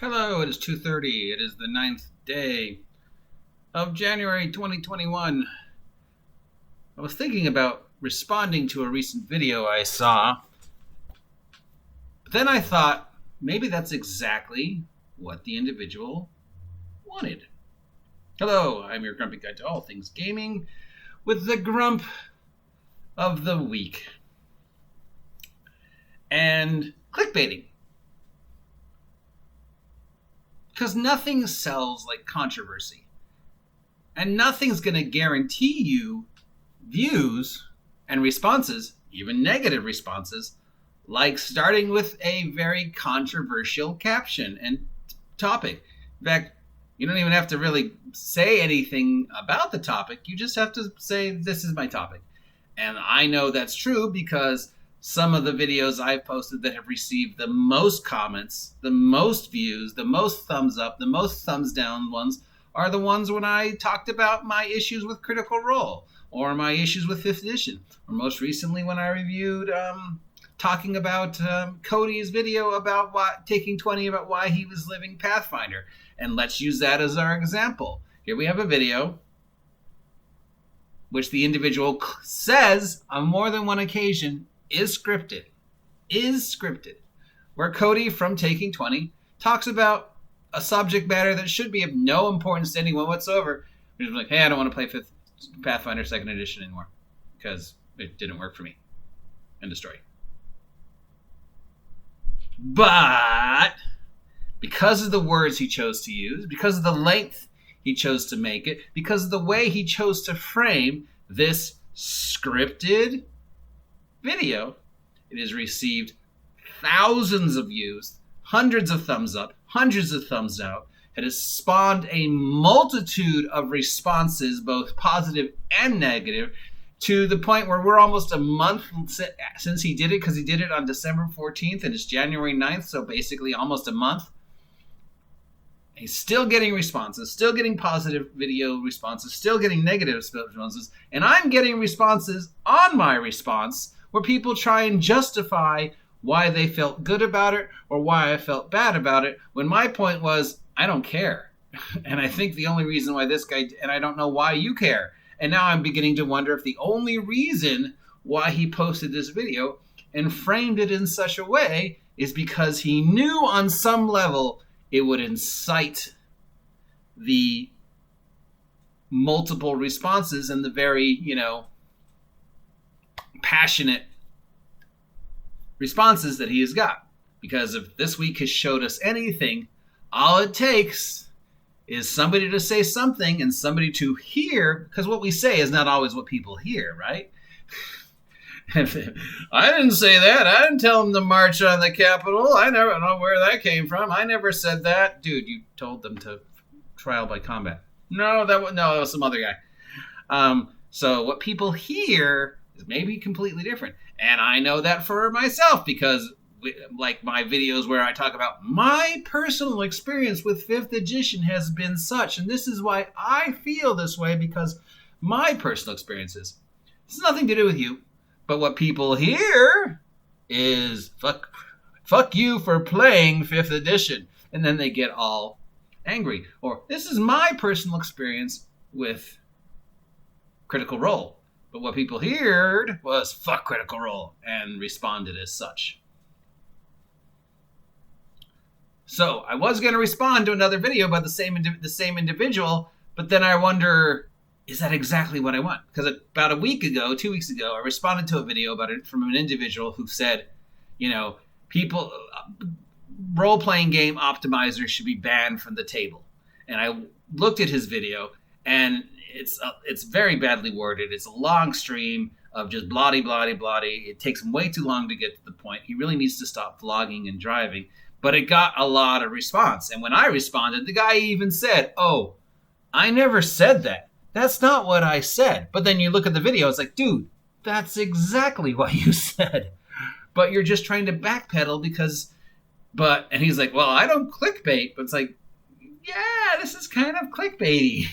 Hello, it is 2:30. It is the 9th day of January 2021. I was thinking about responding to a recent video I saw, but then I thought maybe that's exactly what the individual wanted. Hello, I'm your grumpy guide to all things gaming with the grump of the week. And clickbaiting. Because nothing sells like controversy. And nothing's going to guarantee you views and responses, even negative responses, like starting with a very controversial caption and topic. In fact, you don't even have to really say anything about the topic. You just have to say, this is my topic. And I know that's true because some of the videos I've posted that have received the most comments, the most views, the most thumbs up, the most thumbs down ones are the ones when I talked about my issues with Critical Role or my issues with 5th edition. Or most recently when I reviewed talking about Cody's video about taking 20 about why he was living Pathfinder. And let's use that as our example. Here we have a video which the individual says on more than one occasion is scripted, where Cody from Taking 20 talks about a subject matter that should be of no importance to anyone whatsoever. He's like, hey, I don't want to play 5th Pathfinder 2nd edition anymore because it didn't work for me. End of story. But because of the words he chose to use, because of the length he chose to make it, because of the way he chose to frame this scripted video, it has received thousands of views, hundreds of thumbs up, hundreds of thumbs out. It has spawned a multitude of responses, both positive and negative, to the point where we're almost a month since he did it, because he did it on December 14th and it's January 9th, so basically almost a month. He's still getting responses, still getting positive video responses, still getting negative responses, and I'm getting responses on my response where people try and justify why they felt good about it or why I felt bad about it, when my point was, I don't care. And I think the only reason why this guy, and I don't know why you care. And now I'm beginning to wonder if the only reason why he posted this video and framed it in such a way is because he knew on some level it would incite the multiple responses and the very, passionate responses that he has got. Because if this week has showed us anything, all it takes is somebody to say something and somebody to hear, because what we say is not always what people hear, right? I didn't say that. I didn't tell them to march on the Capitol. I never know where that came from. I never said that. Dude, you told them to trial by combat. No, that was some other guy. So what people hear is maybe completely different. And I know that for myself because like my videos where I talk about my personal experience with 5th edition has been such, and this is why I feel this way, because my personal experiences. It's nothing to do with you, but what people hear is fuck you for playing 5th edition. And then they get all angry. Or this is my personal experience with Critical Role. But what people heard was fuck Critical Role and responded as such. So I was going to respond to another video about the same individual, but then I wonder, is that exactly what I want? Because about 2 weeks ago, I responded to a video about it from an individual who said, people, role-playing game optimizers should be banned from the table. And I looked at his video, and it's very badly worded. It's a long stream of just bloody. It takes him way too long to get to the point. He really needs to stop vlogging and driving. But it got a lot of response. And when I responded, the guy even said, oh, I never said that. That's not what I said. But then you look at the video, it's like, dude, that's exactly what you said. But you're just trying to backpedal and he's like, well, I don't clickbait. But it's like, yeah, this is kind of clickbaity.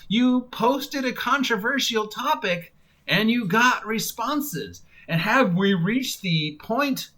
You posted a controversial topic and you got responses. And have we reached the point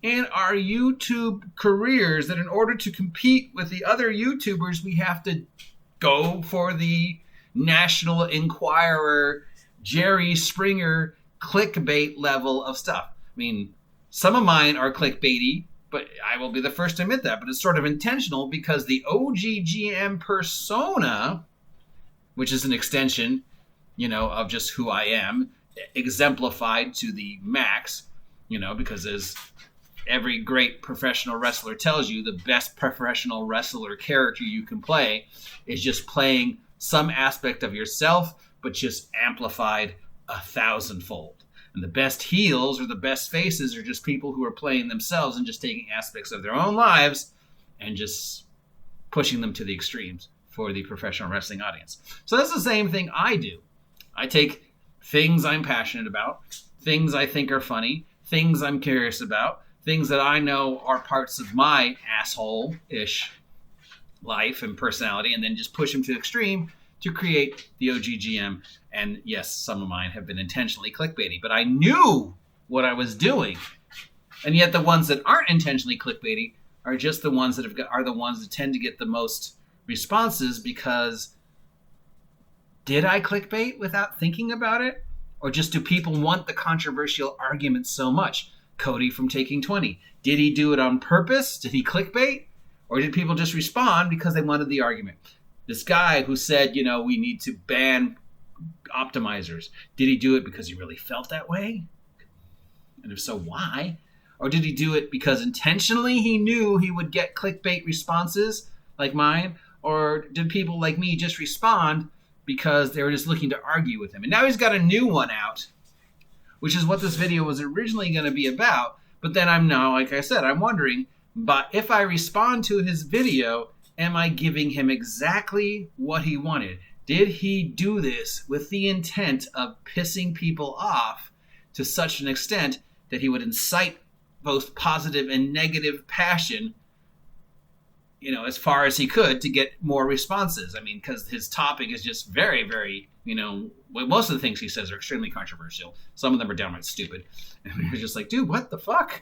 in our YouTube careers that in order to compete with the other YouTubers, we have to go for the National Enquirer, Jerry Springer clickbait level of stuff. I mean, some of mine are clickbaity, but I will be the first to admit that. But it's sort of intentional because the OGGM persona, which is an extension, of just who I am, exemplified to the max, because as every great professional wrestler tells you, the best professional wrestler character you can play is just playing some aspect of yourself, but just amplified 1,000-fold. And the best heels or the best faces are just people who are playing themselves and just taking aspects of their own lives and just pushing them to the extremes for the professional wrestling audience. So that's the same thing I do. I take things I'm passionate about, things I think are funny, things I'm curious about, things that I know are parts of my asshole-ish life and personality, and then just push them to the extreme to create the OGGM. And yes, some of mine have been intentionally clickbaity, but I knew what I was doing. And yet the ones that aren't intentionally clickbaity are just the ones that are the ones that tend to get the most responses, because did I clickbait without thinking about it? Or just do people want the controversial arguments so much? Cody from Taking 20. Did he do it on purpose? Did he clickbait? Or did people just respond because they wanted the argument? This guy who said, we need to ban optimizers. Did he do it because he really felt that way? And if so, why? Or did he do it because intentionally he knew he would get clickbait responses like mine? Or did people like me just respond because they were just looking to argue with him? And now he's got a new one out, which is what this video was originally going to be about. But then I'm now, like I said, I'm wondering, but if I respond to his video, am I giving him exactly what he wanted? Did he do this with the intent of pissing people off to such an extent that he would incite both positive and negative passion, as far as he could to get more responses? I mean, because his topic is just very, very, most of the things he says are extremely controversial. Some of them are downright stupid. And you're just like, dude, what the fuck?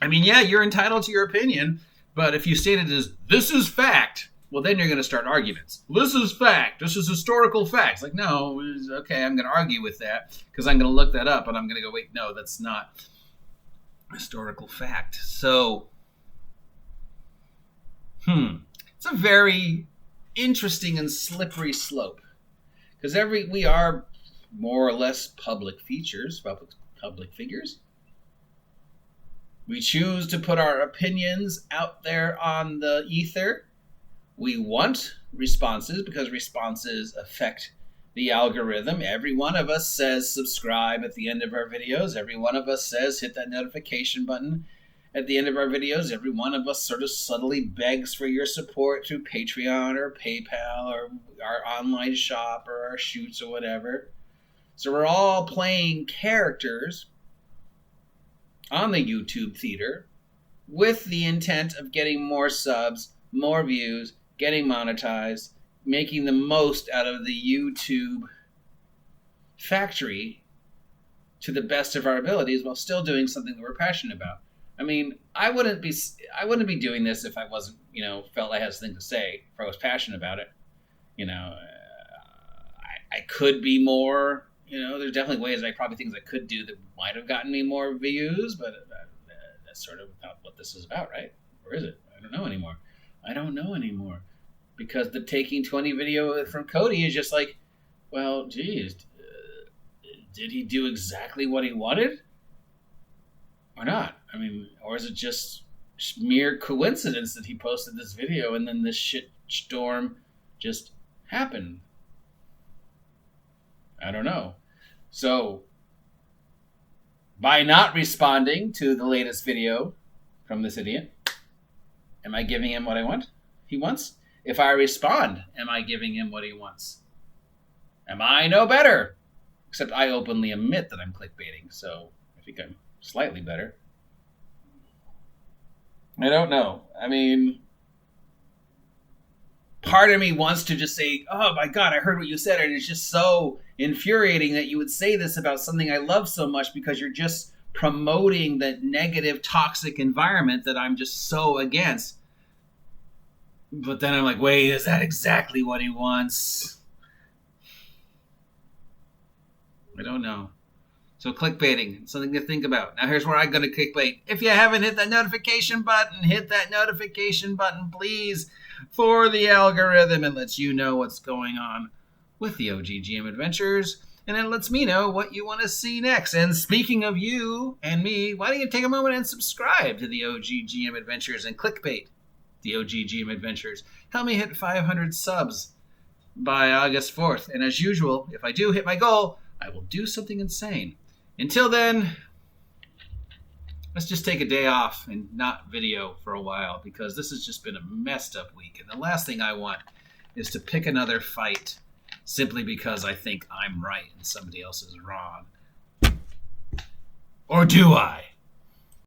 I mean, yeah, you're entitled to your opinion, but if you state it as, this is fact, well, then you're going to start arguments. This is fact. This is historical facts. Like, no, okay, I'm going to argue with that because I'm going to look that up and I'm going to go, wait, no, that's not historical fact. So, it's a very interesting and slippery slope, because we are more or less public figures. We choose to put our opinions out there on the ether. We want responses because responses affect the algorithm. Every one of us says subscribe at the end of our videos. Every one of us says hit that notification button at the end of our videos. Every one of us sort of subtly begs for your support through Patreon or PayPal or our online shop or our shoots or whatever. So we're all playing characters on the YouTube theater with the intent of getting more subs, more views, getting monetized, making the most out of the YouTube factory to the best of our abilities while still doing something that we're passionate about. I mean, I wouldn't be doing this if I wasn't, felt I had something to say, if I was passionate about it. I could be more, there's definitely ways, probably things I could do that might have gotten me more views, but that's sort of not what this is about, right? Or is it? I don't know anymore. Because the Taking 20 video from Cody is just like, well, geez, did he do exactly what he wanted? Or not? I mean, or is it just mere coincidence that he posted this video and then this shit storm just happened? I don't know. So, by not responding to the latest video from this idiot, am I giving him what he wants? If I respond, am I giving him what he wants? Am I no better? Except I openly admit that I'm clickbaiting, so I think I'm slightly better. I don't know. I mean, part of me wants to just say, oh my God, I heard what you said. And it's just so infuriating that you would say this about something I love so much, because you're just promoting the negative, toxic environment that I'm just so against. But then I'm like, wait, is that exactly what he wants? I don't know. So clickbaiting, something to think about. Now here's where I'm going to clickbait. If you haven't hit that notification button, hit that notification button, please, for the algorithm. It lets you know what's going on with the OGGM Adventures. And it lets me know what you want to see next. And speaking of you and me, why don't you take a moment and subscribe to the OGGM Adventures and clickbait the OGGM Adventures. Help me hit 500 subs by August 4th. And as usual, if I do hit my goal, I will do something insane. Until then, let's just take a day off and not video for a while, because this has just been a messed up week. And the last thing I want is to pick another fight simply because I think I'm right and somebody else is wrong. Or do I?